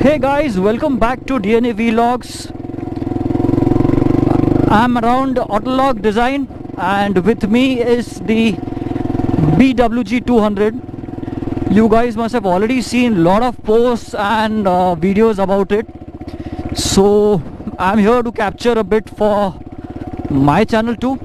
Hey guys, welcome back to DNA Vlogs. I'm around Autolog Design and with me is the BWG 200. You guys must have already seen a lot of posts and videos about it. So I'm here to capture a bit for my channel too.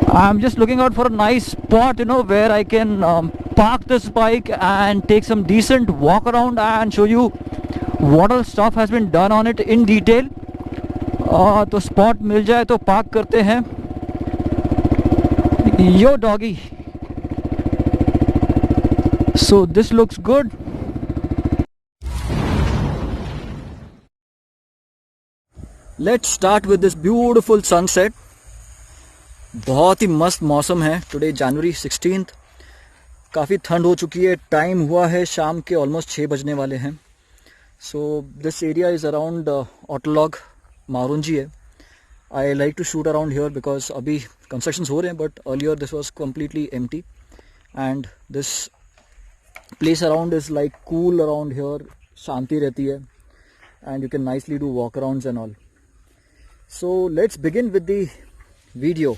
I'm just looking out for a nice spot, where I can park this bike and take some decent walk around and show you what all stuff has been done on it in detail. तो spot मिल जाए तो park करते हैं. यो doggy. So this looks good. Let's start with this beautiful sunset. बहुत ही मस्त मौसम है. Today जनवरी 16th. काफ़ी ठंड हो चुकी है. टाइम हुआ है शाम के ऑलमोस्ट 6 बजने वाले हैं. So this area is around Autolog Marunji है. I like to shoot around here because अभी constructions हो रहे हैं, but earlier this was completely empty and this place around is like cool around here. शांति रहती है and you can nicely do walk arounds and all. So let's begin with the video.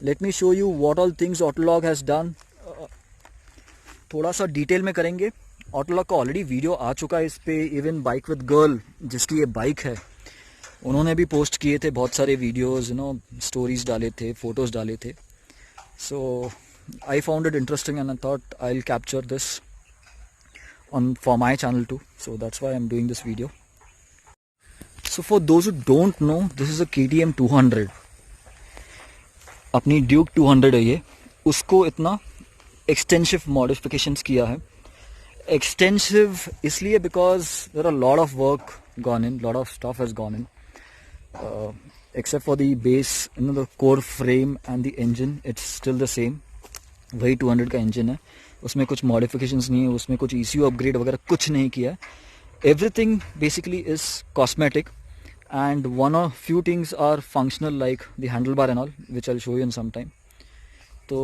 Let me show you what all things Autolog has done. थोड़ा सा detail में करेंगे. ऑटोलॉग का already video आ चुका है इस पे. इवन बाइक विद गर्ल जिसकी ये बाइक है उन्होंने भी पोस्ट किए थे बहुत सारे वीडियोस, स्टोरीज डाले थे, फोटोज डाले थे. So I found it interesting and I thought I will capture this on for my channel too. So that's why I am doing this video. So for those who don't know, this is a KTM 200. अपनी Duke 200 है ये. उसको इतना extensive modifications किया है. Extensive इसलिए because there are a lot of work gone in, lot of stuff has gone in, except for the base, the core frame and the engine, it's still the same. वही 200 का engine है. उसमें कुछ modifications नहीं है, उसमें कुछ ECU upgrade वगैरह कुछ नहीं किया है. Everything basically is cosmetic and one or few things are functional like the handlebar and all, which I'll show you in some time. So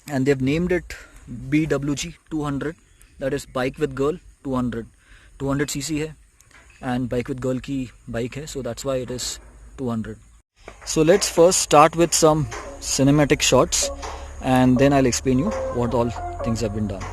and they've named it BWG 200, that is bike with girl 200 cc है and bike with girl की bike है, so that's why it is 200. So let's first start with some cinematic shots and then I'll explain you what all things have been done.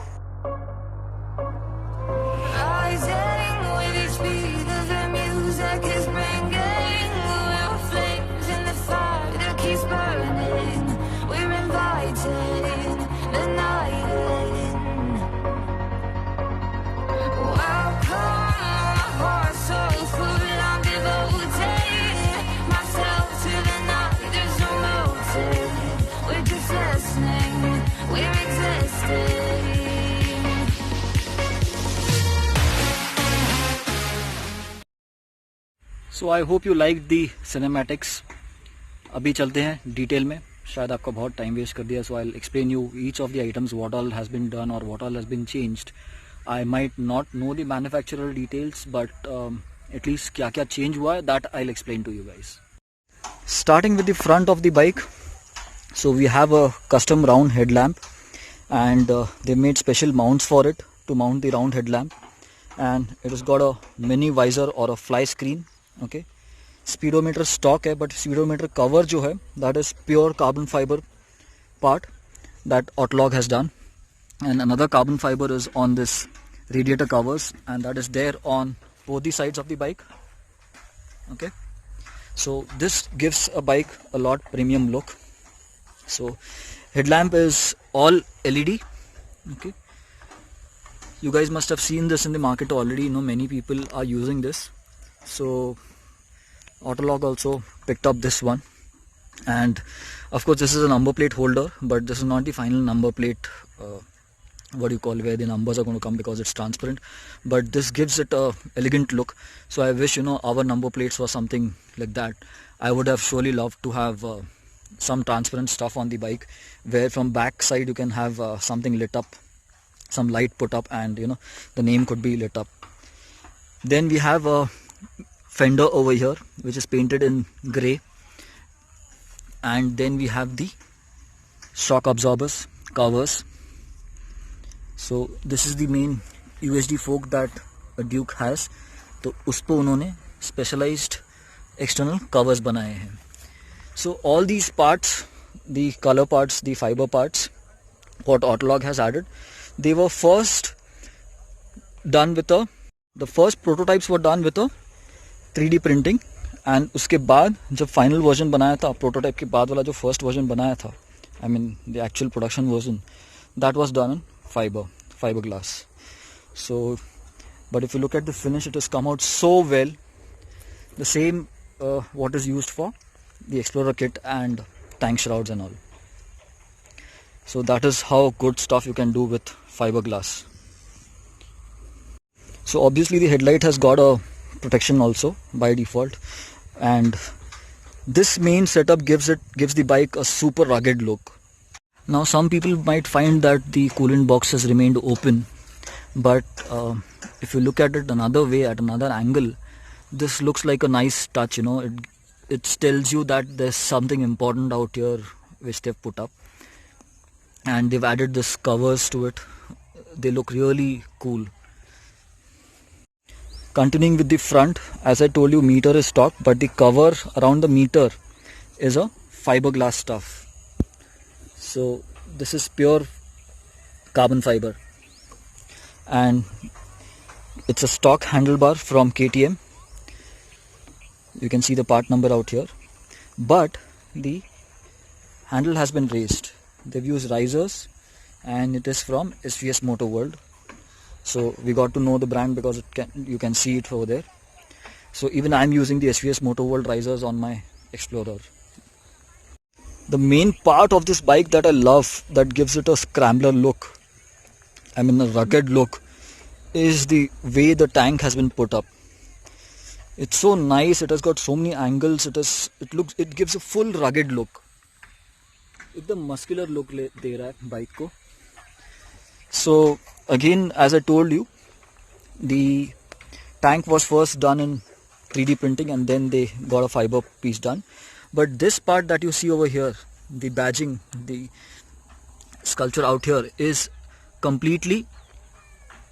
So I hope you liked the cinematics. अभी चलते हैं detail में. शायद आपका बहुत time waste कर दिया. So I'll explain you each of the items, what all has been done or what all has been changed. I might not know the manufacturer details, but at least क्या क्या change हुआ है that I'll explain to you guys. Starting with the front of the bike. So we have a custom round headlamp and they made special mounts for it to mount the round headlamp, and it has got a mini visor or a fly screen. Okay, speedometer stock है, but speedometer cover जो है that is pure carbon fiber part that Autolog has done, and another carbon fiber is on this radiator covers and that is there on both the sides of the bike. Okay, so this gives a bike a lot premium look. So headlamp is all LED. Okay, you guys must have seen this in the market already. Many people are using this. So Autolog also picked up this one, and of course this is a number plate holder, but this is not the final number plate, what do you call, where the numbers are going to come, because it's transparent, but this gives it a elegant look. So I wish our number plates were something like that. I would have surely loved to have some transparent stuff on the bike, where from back side you can have something lit up, some light put up, and the name could be lit up. Then we have a fender over here which is painted in grey, and then we have the shock absorbers covers. So this is the main UHD fork that a Duke has, तो उस पर उन्होंने specialized external covers बनाए हैं. So all these parts, the color parts, the fiber parts, what Autolog has added, they were first done with the first prototypes were done with a 3D printing, and उसके बाद जब final version बनाया था, prototype के बाद वाला जो first version बनाया था, I mean the actual production version, that was done in fiberglass. So, but if you look at the finish, it has come out so well. The same what is used for the Explorer kit and tank shrouds and all. So that is how good stuff you can do with fiberglass. So obviously the headlight has got a protection also by default, and this main setup gives the bike a super rugged look. Now some people might find that the coolant box has remained open, but if you look at it another way, at another angle, this looks like a nice touch, you know. It tells you that there's something important out here which they've put up, and they've added this covers to it. They look really cool. Continuing with the front, as I told you, meter is stock, but the cover around the meter is a fiberglass stuff. So this is pure carbon fiber, and it's a stock handlebar from KTM. You can see the part number out here, but the handle has been raised. They've used risers, and it is from SVS Motor World. So we got to know the brand because you can see it over there. So even I'm using the SVS Motor World risers on my Explorer. The main part of this bike that I love, that gives it a scrambler look, I mean a rugged look, is the way the tank has been put up. It's so nice. It has got so many angles. It gives a full rugged look. एकदम muscular look दे रहा है bike को. So again, as I told you, the tank was first done in 3D printing, and then they got a fiber piece done. But this part that you see over here, the badging, the sculpture out here, is completely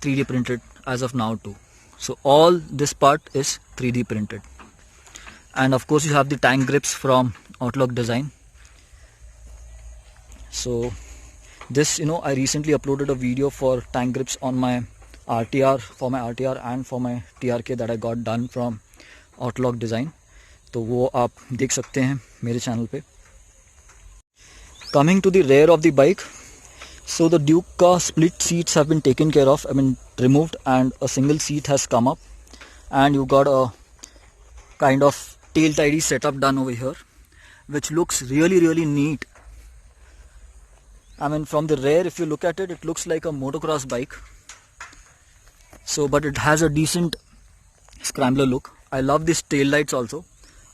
3D printed as of now too. So all this part is 3D printed. And of course you have the tank grips from Autolog Design. So this, you know, I recently uploaded a video for tank grips on my RTR, for my RTR and for my TRK that I got done from Autolog Design. तो वो आप देख सकते हैं मेरे channel पे. Coming to the rear of the bike, so the Duke ka split seats have been taken care of, I mean removed, and a single seat has come up, and you got a kind of tail tidy setup done over here, which looks really neat. I mean from the rear, if you look at it, it looks like a motocross bike. So but it has a decent scrambler look. I love these tail lights also.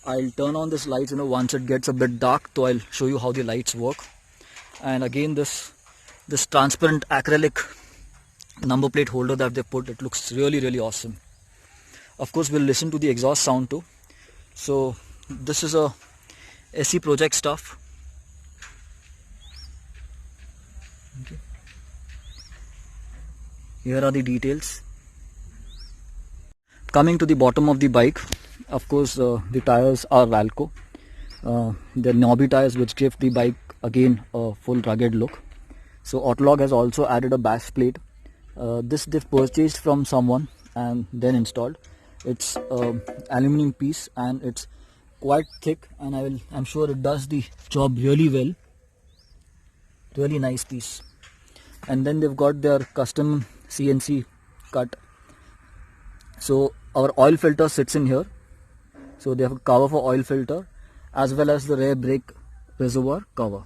I'll turn on this lights, you know, once it gets a bit dark, so I'll show you how the lights work. And again this transparent acrylic number plate holder that they put, it looks really awesome. Of course we'll listen to the exhaust sound too. So this is a SE Project stuff. Okay. Here are the details. Coming to the bottom of the bike, of course the tires are Ralco. They're knobby tires which give the bike again a full rugged look. So Autolog has also added a bash plate. This they've purchased from someone and then installed. It's aluminum piece and it's quite thick, and I'm sure it does the job really well. Really nice piece. And then they've got their custom CNC cut. So our oil filter sits in here. So they have a cover for oil filter as well as the rear brake reservoir cover.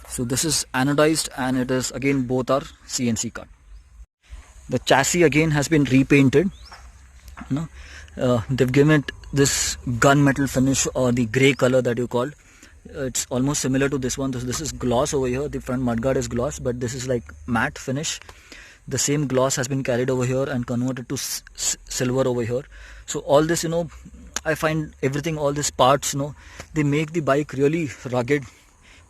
So this is anodized, and it is again both are CNC cut. The chassis again has been repainted. They've given it this gunmetal finish, or the grey color that you call. It's almost similar to this one. This is gloss over here. The front mudguard is gloss, but this is like matte finish. The same gloss has been carried over here and converted to silver over here. So all this, you know, I find everything, all these parts, you know, they make the bike really rugged,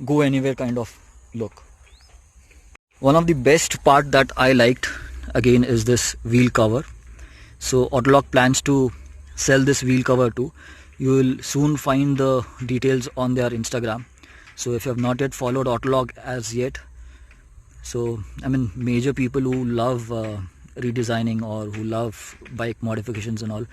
go anywhere kind of look. One of the best part that I liked again is this wheel cover. So Autolog plans to sell this wheel cover too. You will soon find the details on their Instagram. So if you have not yet followed Autolog as yet, so I mean major people who love redesigning or who love bike modifications and all,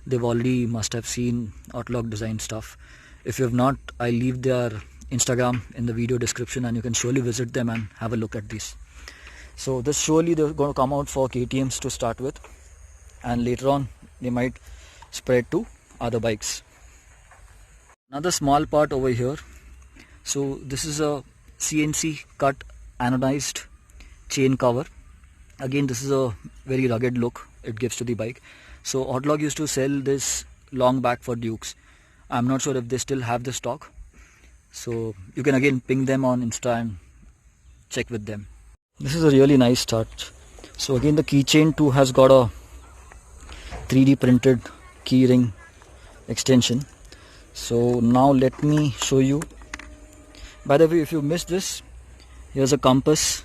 they've already must have seen Autolog design stuff. If you have not, I'll leave their Instagram in the video description and you can surely visit them and have a look at these. So this surely they're going to come out for KTMs to start with, and later on they might spread to other bikes. Another small part over here. So this is a CNC cut anodized chain cover. Again, this is a very rugged look it gives to the bike. So Autolog used to sell this long back for Dukes. I'm not sure if they still have the stock. So you can again ping them on Insta and check with them. This is a really nice touch. So again, the keychain too has got a 3D printed keyring extension. So now let me show you. By the way, if you missed this, here's a compass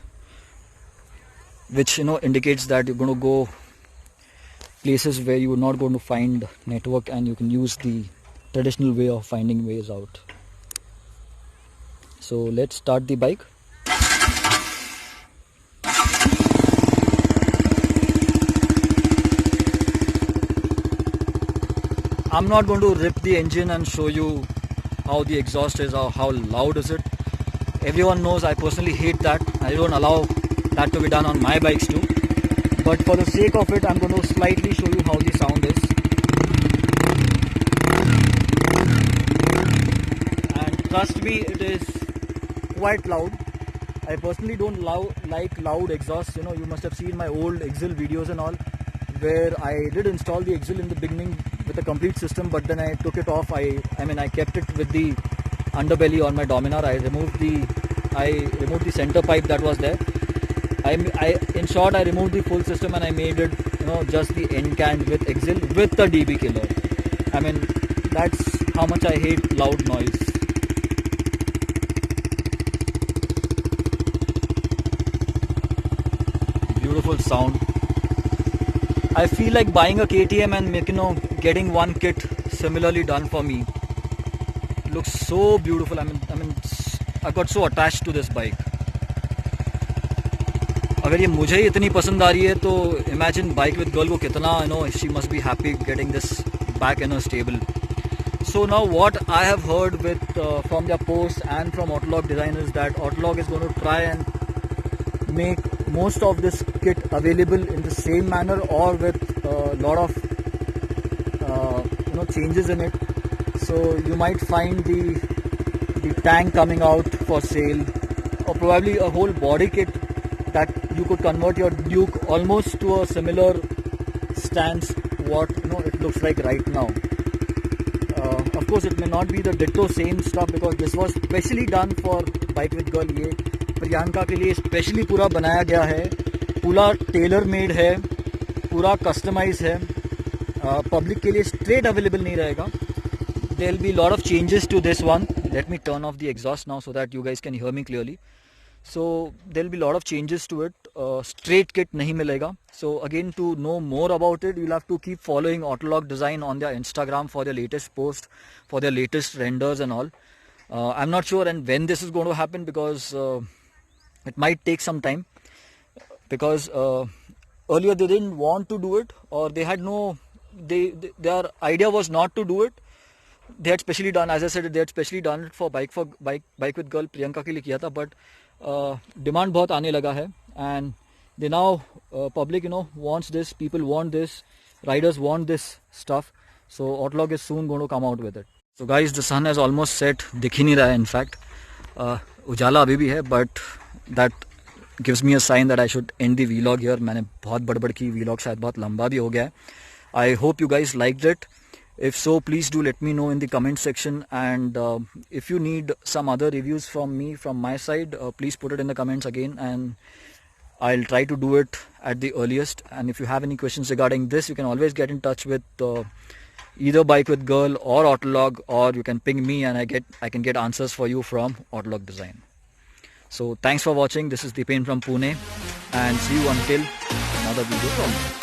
which indicates that you're going to go places where you're not going to find network, and you can use the traditional way of finding ways out. So let's start the bike. I'm not going to rip the engine and show you how the exhaust is or how loud is it. Everyone knows I personally hate that. I don't allow that to be done on my bikes too. But for the sake of it, I'm going to slightly show you how the sound is. And trust me, it is quite loud. I personally don't like loud exhausts. You must have seen my old Exil videos and all, where I did install the Exil in the beginning with a complete system, but then I took it off. I kept it with the underbelly on my Dominar. I removed the center pipe that was there. In short, I removed the full system and I made it, just the end can with Exil with the DB killer. I mean, that's how much I hate loud noise. Beautiful sound. I feel like buying a KTM and getting one kit similarly done for me. It looks so beautiful. I mean, I got so attached to this bike. अगर ये मुझे ही इतनी पसंद आ रही है तो imagine bike with girl को कितना she must be happy getting this back in her stable. So now what I have heard from their posts and from Autolog Design is that Autolog is going to try and make most of this kit available in the same manner or with a lot of changes in it. So you might find the tank coming out for sale, or probably a whole body kit that you could convert your Duke almost to a similar stance what it looks like right now. Of course it may not be the ditto same stuff because this was specially done for Bike with Girl. ये प्रियंका के लिए specially पूरा बनाया गया है, पूरा tailor made है, पूरा कस्टमाइज है, पब्लिक के लिए स्ट्रेट अवेलेबल नहीं रहेगा. There will be a lot of changes to this one. Let me turn off the exhaust now so that you guys can hear me clearly. So there will be a lot of changes to it. Straight kit nahi milega. So again, to know more about it, you'll have to keep following Autolog Design on their Instagram for their latest post, for their latest renders and all. I'm not sure and when this is going to happen because it might take some time, because earlier they didn't want to do it, or they had their idea was not to do it. They had specially done, as I said, they had specially done it for Bike with Girl Priyanka के लिए किया था, but demand बहुत आने लगा है, and they now public wants this, people want this, riders want this stuff. So Autolog is soon going to come out with it. So guys, the sun has almost set. दिख ही नहीं रहा है, in fact उजाला अभी भी है, but that gives me a sign that I should end the vlog here. मैंने बहुत बड़ की vlog, शायद बहुत लंबा भी हो गया है. I hope you guys liked it. If so, please do let me know in the comment section, and if you need some other reviews from me from my side, please put it in the comments again and I'll try to do it at the earliest. And if you have any questions regarding this, you can always get in touch with either Bike with Girl or Autolog, or you can ping me and I can get answers for you from Autolog Design. So thanks for watching. This is Dipen from Pune, and see you until another video from me.